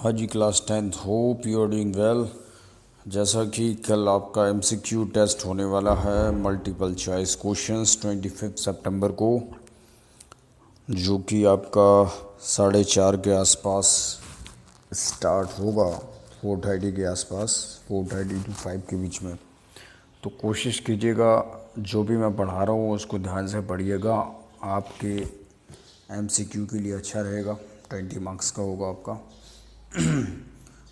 हाँ जी, class 10th, hope you are doing well. जैसा कि कल आपका एमसीक्यू टेस्ट होने वाला है, मल्टीपल चॉइस क्वेश्चंस 25 सितंबर को, जो कि आपका 4:30 के आसपास स्टार्ट होगा, 4:30 के आसपास, 4:30 to 5 के बीच में। तो कोशिश कीजिएगा जो भी मैं पढ़ा रहा हूँ उसको ध्यान से पढ़िएगा, आपके एमसीक्यू के लिए अच्छा रहेगा। 20 मार्क्स का होगा आपका।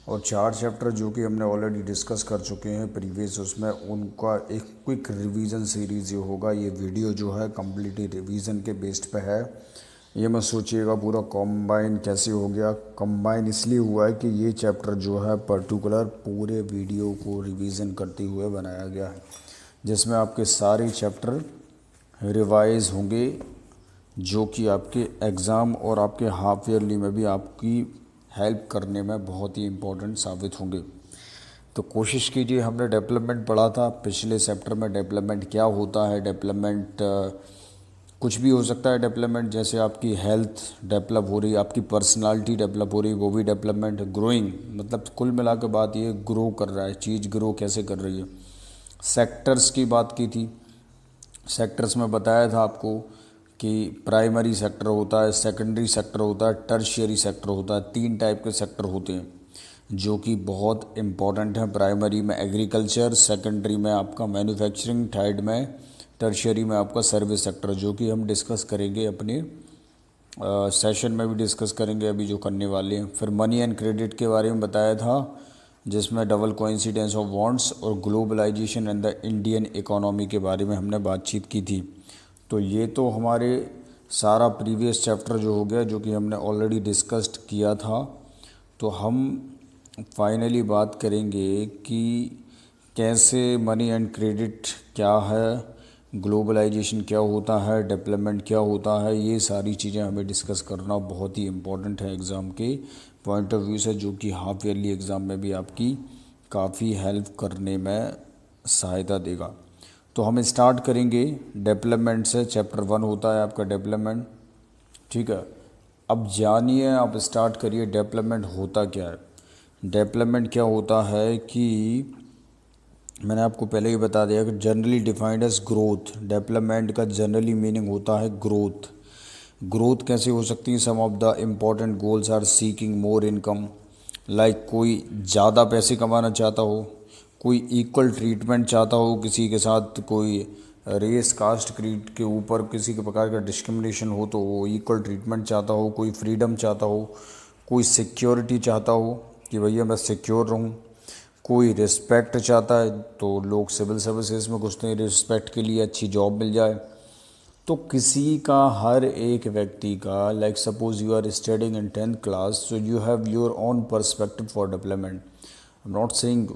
और 4 चैप्टर जो कि हमने ऑलरेडी डिस्कस कर चुके हैं प्रीवियस, उसमें उनका एक क्विक रिवीजन सीरीज़ ये होगा। ये वीडियो जो है कम्प्लीटली रिवीजन के बेस्ड पे है। ये मत सोचिएगा पूरा कॉम्बाइन कैसे हो गया। कॉम्बाइन इसलिए हुआ है कि ये चैप्टर जो है पर्टिकुलर पूरे वीडियो को रिवीजन करते हुए बनाया गया है, जिसमें आपके सारे चैप्टर रिवाइज होंगे, जो कि आपके एग्ज़ाम और आपके हाफ ईयरली में भी आपकी हेल्प करने में बहुत ही इम्पोर्टेंट साबित होंगे। तो कोशिश कीजिए। हमने डेवलपमेंट पढ़ा था पिछले चैप्टर में। डेवलपमेंट क्या होता है? डेवलपमेंट कुछ भी हो सकता है। डेवलपमेंट जैसे आपकी हेल्थ डेवलप हो रही है, आपकी पर्सनालिटी डेवलप हो रही है, वो भी डेवलपमेंट। ग्रोइंग मतलब कुल मिला के बात ये ग्रो कर रहा है, चीज़ ग्रो कैसे कर रही है। सेक्टर्स की बात की थी। सेक्टर्स में बताया था आपको कि प्राइमरी सेक्टर होता है, सेकेंडरी सेक्टर होता है, टर्शियरी सेक्टर होता है। 3 टाइप के सेक्टर होते हैं जो कि बहुत इम्पॉर्टेंट है। प्राइमरी में एग्रीकल्चर, सेकेंडरी में आपका मैन्युफैक्चरिंग, थर्ड में टर्शियरी में आपका सर्विस सेक्टर, जो कि हम डिस्कस करेंगे अपने सेशन में भी डिस्कस करेंगे अभी जो करने वाले हैं। फिर मनी एंड क्रेडिट के बारे में बताया था, जिसमें डबल कोइंसिडेंस ऑफ वांट्स और globalisation and the Indian economy के बारे में हमने बातचीत की थी। तो ये तो हमारे सारा प्रीवियस चैप्टर जो हो गया, जो कि हमने ऑलरेडी डिस्कस्ड किया था। तो हम फाइनली बात करेंगे कि कैसे मनी एंड क्रेडिट क्या है, ग्लोबलाइजेशन क्या होता है, डेवलपमेंट क्या होता है। ये सारी चीज़ें हमें डिस्कस करना बहुत ही इम्पोर्टेंट है एग्ज़ाम के पॉइंट ऑफ व्यू से, जो कि हाफ ईयरली एग्ज़ाम में भी आपकी काफ़ी हेल्प करने में सहायता देगा। तो हम स्टार्ट करेंगे डेवलपमेंट से। चैप्टर 1 होता है आपका डेवलपमेंट, ठीक है। अब जानिए, आप स्टार्ट करिए। डेवलपमेंट होता क्या है? डेवलपमेंट क्या होता है कि मैंने आपको पहले ही बता दिया कि generally defined as growth. Development का जनरली मीनिंग होता है ग्रोथ। ग्रोथ कैसे हो सकती है? Some of the important goals are seeking more income, like कोई ज़्यादा पैसे कमाना चाहता हो, कोई इक्वल ट्रीटमेंट चाहता हो किसी के साथ, कोई रेस कास्ट क्रीड के ऊपर किसी के प्रकार का डिस्क्रिमिनेशन हो तो वो इक्वल ट्रीटमेंट चाहता हो, कोई फ्रीडम चाहता हो, कोई सिक्योरिटी चाहता हो कि भैया मैं सिक्योर रहूँ, कोई रिस्पेक्ट चाहता है तो लोग सिविल सर्विसेज में घुसते हैं रिस्पेक्ट के लिए, अच्छी जॉब मिल जाए। तो किसी का, हर एक व्यक्ति का, like suppose you are studying in 10th class, so you have your own perspective for development. I am not saying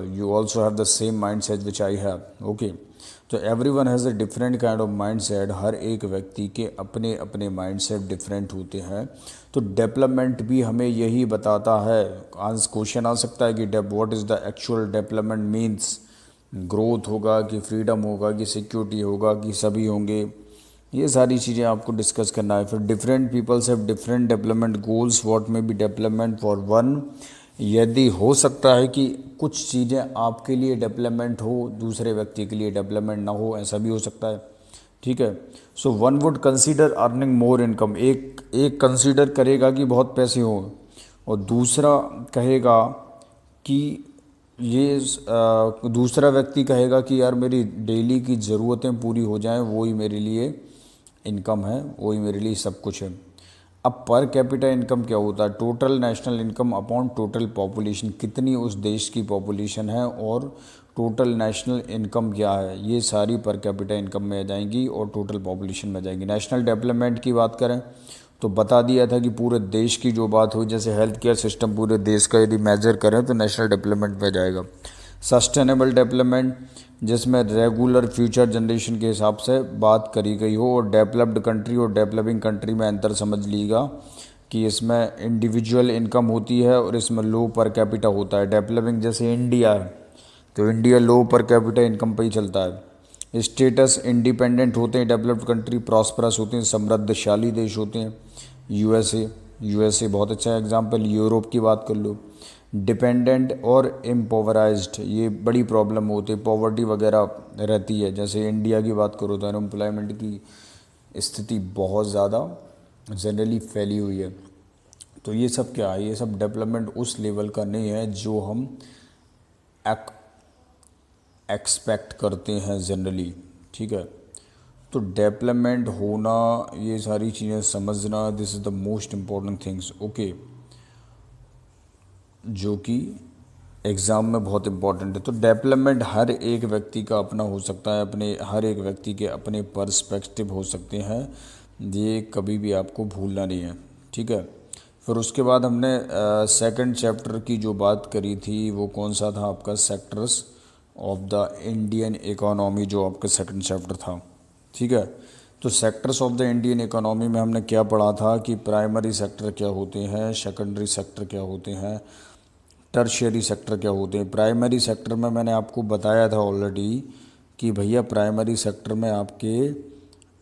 you also have the same mindset which I have, okay? तो everyone has a different kind of mindset। हर एक व्यक्ति के अपने अपने mindset different होते हैं। तो development भी हमें यही बताता है। आज क्वेश्चन आ सकता है कि what is the actual development means. Growth होगा कि फ्रीडम होगा कि सिक्योरिटी होगा कि सभी होंगे, ये सारी चीज़ें आपको डिस्कस करना है। फिर different peoples have different development goals, what may be development for one. यदि हो सकता है कि कुछ चीज़ें आपके लिए डेवलपमेंट हो, दूसरे व्यक्ति के लिए डेवलपमेंट ना हो, ऐसा भी हो सकता है, ठीक है। So one would consider earning more income. एक कंसीडर करेगा कि बहुत पैसे हों, और दूसरा कहेगा कि दूसरा व्यक्ति कहेगा कि यार मेरी डेली की ज़रूरतें पूरी हो जाएं, वो ही मेरे लिए इनकम है, वो ही मेरे लिए सब कुछ है। अब पर कैपिटा इनकम क्या होता है? Total national income upon total population, कितनी उस देश की पॉपुलेशन है और टोटल नेशनल इनकम क्या है, ये सारी पर कैपिटा इनकम में आ जाएंगी और टोटल पॉपुलेशन में आ जाएंगी। नेशनल डेवलपमेंट की बात करें तो बता दिया था कि पूरे देश की जो बात हुई, जैसे हेल्थ केयर सिस्टम पूरे देश का यदि मेजर करें तो नेशनल डेवलपमेंट में जाएगा। सस्टेनेबल डेवलपमेंट, जिसमें रेगुलर फ्यूचर जनरेशन के हिसाब से बात करी गई हो, और डेवलप्ड कंट्री और डेवलपिंग कंट्री में अंतर समझ लीजिएगा कि इसमें इंडिविजुअल इनकम होती है और इसमें लो पर कैपिटा होता है। डेवलपिंग जैसे इंडिया है तो इंडिया लो पर कैपिटा इनकम पर ही चलता है। स्टेटस इंडिपेंडेंट होते हैं डेवलप्ड कंट्री, प्रॉस्परस होते हैं, समृद्धशाली देश होते हैं, यूएसए। यूएसए बहुत अच्छा एग्जाम्पल, यूरोप की बात कर लो। डिपेंडेंट और एम्पावराइज्ड, ये बड़ी प्रॉब्लम होती है, पॉवर्टी वगैरह रहती है। जैसे इंडिया की बात करो तो अनएम्प्लॉयमेंट की स्थिति बहुत ज़्यादा जनरली फैली हुई है। तो ये सब क्या है, ये सब डेवलपमेंट उस लेवल का नहीं है जो हम एक्सपेक्ट करते हैं जनरली, ठीक है। तो डेवलपमेंट होना, ये सारी चीज़ें समझना, this is the most important things, okay, जो कि एग्ज़ाम में बहुत इम्पॉर्टेंट है। तो डेवलपमेंट हर एक व्यक्ति का अपना हो सकता है, अपने हर एक व्यक्ति के अपने पर्सपेक्टिव हो सकते हैं, ये कभी भी आपको भूलना नहीं है, ठीक है। फिर उसके बाद हमने सेकंड चैप्टर की जो बात करी थी वो कौन सा था आपका, sectors of the Indian economy, जो आपका सेकंड चैप्टर था, ठीक है। तो sectors of the Indian economy में हमने क्या पढ़ा था कि प्राइमरी सेक्टर क्या होते हैं, सेकेंडरी सेक्टर क्या होते हैं, टर्शियरी सेक्टर क्या होते हैं। प्राइमरी सेक्टर में मैंने आपको बताया था ऑलरेडी कि भैया प्राइमरी सेक्टर में आपके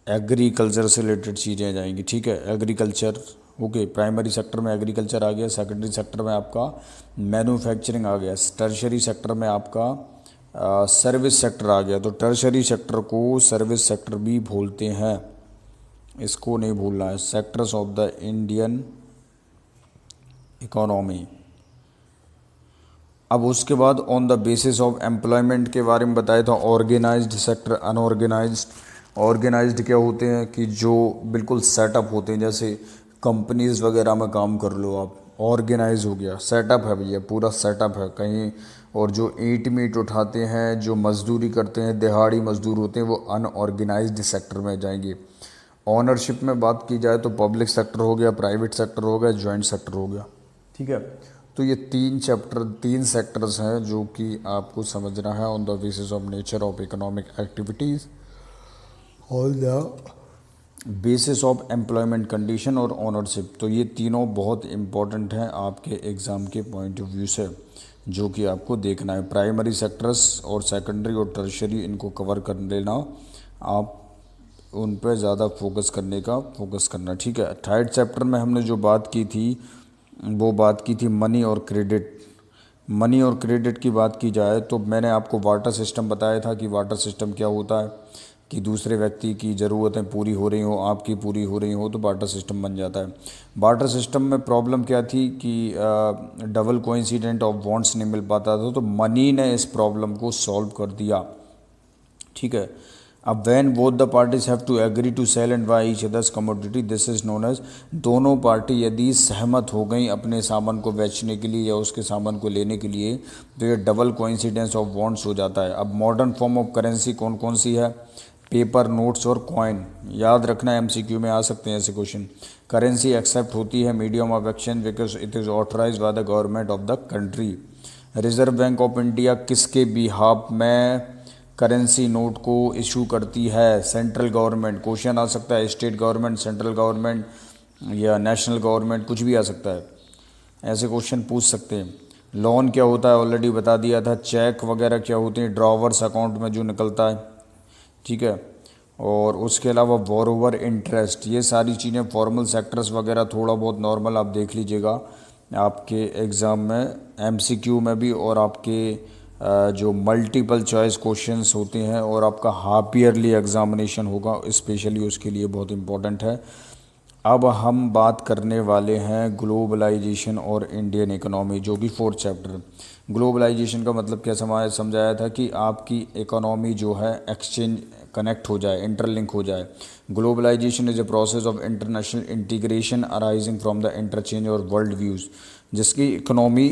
एग्रीकल्चर से रिलेटेड चीज़ें जाएंगी, ठीक है, एग्रीकल्चर, ओके। प्राइमरी सेक्टर में एग्रीकल्चर आ गया, सेकेंडरी सेक्टर में आपका मैन्युफैक्चरिंग आ गया, टर्शियरी सेक्टर में आपका सर्विस सेक्टर आ गया। तो टर्शियरी सेक्टर को सर्विस सेक्टर भी बोलते हैं, इसको नहीं भूलना है, sectors of the Indian economy. अब उसके बाद on the basis of employment के बारे में बताया था, ऑर्गेनाइज्ड सेक्टर, अनऑर्गेनाइज्ड। ऑर्गेनाइज्ड क्या होते हैं कि जो बिल्कुल सेटअप होते हैं, जैसे कंपनीज वगैरह में काम कर लो आप, ऑर्गेनाइज हो गया, सेटअप है भैया, पूरा सेटअप है कहीं। और जो ईंट मीट उठाते हैं, जो मजदूरी करते हैं, दिहाड़ी मजदूर होते हैं, वो अनऑर्गेनाइज्ड सेक्टर में जाएंगे। ऑनरशिप में बात की जाए तो पब्लिक सेक्टर हो गया, प्राइवेट सेक्टर हो गया, जॉइंट सेक्टर हो गया, ठीक है। तो ये तीन सेक्टर्स हैं जो कि आपको समझना है on the basis of nature of economic activities, on the basis of employment condition और ऑनरशिप। तो ये तीनों बहुत इंपॉर्टेंट हैं आपके एग्ज़ाम के पॉइंट ऑफ व्यू से, जो कि आपको देखना है। प्राइमरी सेक्टर्स और सेकेंडरी और टर्शियरी, इनको कवर कर लेना, आप उन पर ज़्यादा फोकस करना, ठीक है। थर्ड चैप्टर में हमने जो बात की थी वो बात की थी मनी और क्रेडिट। मनी और क्रेडिट की बात की जाए तो मैंने आपको वाटर सिस्टम बताया था कि वाटर सिस्टम क्या होता है, कि दूसरे व्यक्ति की ज़रूरतें पूरी हो रही हो, आपकी पूरी हो रही हो, तो वाटर सिस्टम बन जाता है। वाटर सिस्टम में प्रॉब्लम क्या थी कि डबल कोइंसिडेंट ऑफ वांट्स नहीं मिल पाता था, तो मनी ने इस प्रॉब्लम को सॉल्व कर दिया, ठीक है। अब when both the parties have to agree to sell and buy each others commodity, this is known as, दोनों पार्टी यदि सहमत हो गई अपने सामान को बेचने के लिए या उसके सामान को लेने के लिए, तो ये डबल कोइंसिडेंस ऑफ वांट्स हो जाता है। अब मॉडर्न फॉर्म ऑफ करेंसी कौन कौन सी है, पेपर, नोट्स और कॉइन, याद रखना, एमसीक्यू में आ सकते हैं ऐसे क्वेश्चन। करेंसी एक्सेप्ट होती है medium of exchange because it is authorise by the government of the country. Reserve bank of India किसके बिहाफ में करेंसी नोट को इशू करती है, सेंट्रल गवर्नमेंट। क्वेश्चन आ सकता है स्टेट गवर्नमेंट, सेंट्रल गवर्नमेंट या नेशनल गवर्नमेंट, कुछ भी आ सकता है, ऐसे क्वेश्चन पूछ सकते हैं। लोन क्या होता है ऑलरेडी बता दिया था। चेक वगैरह क्या होते हैं, ड्रॉवर्स अकाउंट में जो निकलता है, ठीक है। और उसके अलावा बोरोवर इंटरेस्ट, ये सारी चीज़ें फॉर्मल सेक्टर्स वगैरह थोड़ा बहुत नॉर्मल आप देख लीजिएगा आपके एग्ज़ाम में, एमसीक्यू में भी, और आपके जो मल्टीपल चॉइस क्वेश्चंस होते हैं और आपका हाफ ईयरली एग्जामिनेशन होगा, स्पेशली उसके लिए बहुत इम्पोर्टेंट है। अब हम बात करने वाले हैं ग्लोबलाइजेशन और इंडियन इकोनॉमी, जो कि फोर्थ चैप्टर। ग्लोबलाइजेशन का मतलब क्या समझाया था कि आपकी इकोनॉमी जो है एक्सचेंज कनेक्ट हो जाए, इंटरलिंक हो जाए। Globalisation is a process of international integration arising from the interchange और वर्ल्ड व्यूज़, जिसकी इकोनॉमी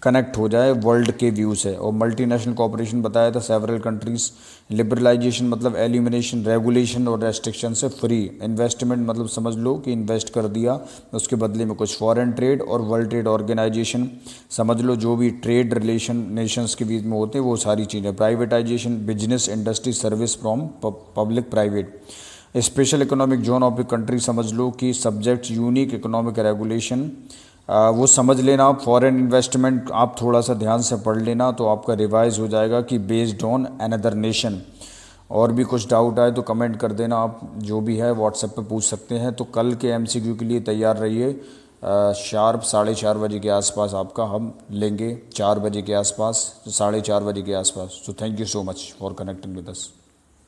कनेक्ट हो जाए वर्ल्ड के व्यू से। और मल्टीनेशनल कॉपरेशन बताया था, सेवरल कंट्रीज। लिबरलाइजेशन मतलब एलिमिनेशन, रेगुलेशन और रेस्ट्रिक्शन से फ्री। इन्वेस्टमेंट मतलब समझ लो कि इन्वेस्ट कर दिया, उसके बदले में कुछ। फॉरेन ट्रेड और वर्ल्ड ट्रेड ऑर्गेनाइजेशन, समझ लो जो भी ट्रेड रिलेशन नेशंस के बीच में होते हैं वो सारी चीज़ें। Privatisation, business, industry, service from public private. Special economic zone of a country, समझ लो कि सब्जेक्ट यूनिक इकोनॉमिक रेगुलेशन, वो समझ लेना आप। फॉरेन इन्वेस्टमेंट आप थोड़ा सा ध्यान से पढ़ लेना तो आपका रिवाइज हो जाएगा कि बेस्ड ऑन अनदर नेशन। और भी कुछ डाउट आए तो कमेंट कर देना आप, जो भी है व्हाट्सएप पे पूछ सकते हैं। तो कल के एमसीक्यू के लिए तैयार रहिए। शार्प 4:30 बजे के आसपास आपका हम लेंगे, 4 बजे के आसपास, 4:30 बजे के आसपास। So thank you so much for connecting with us.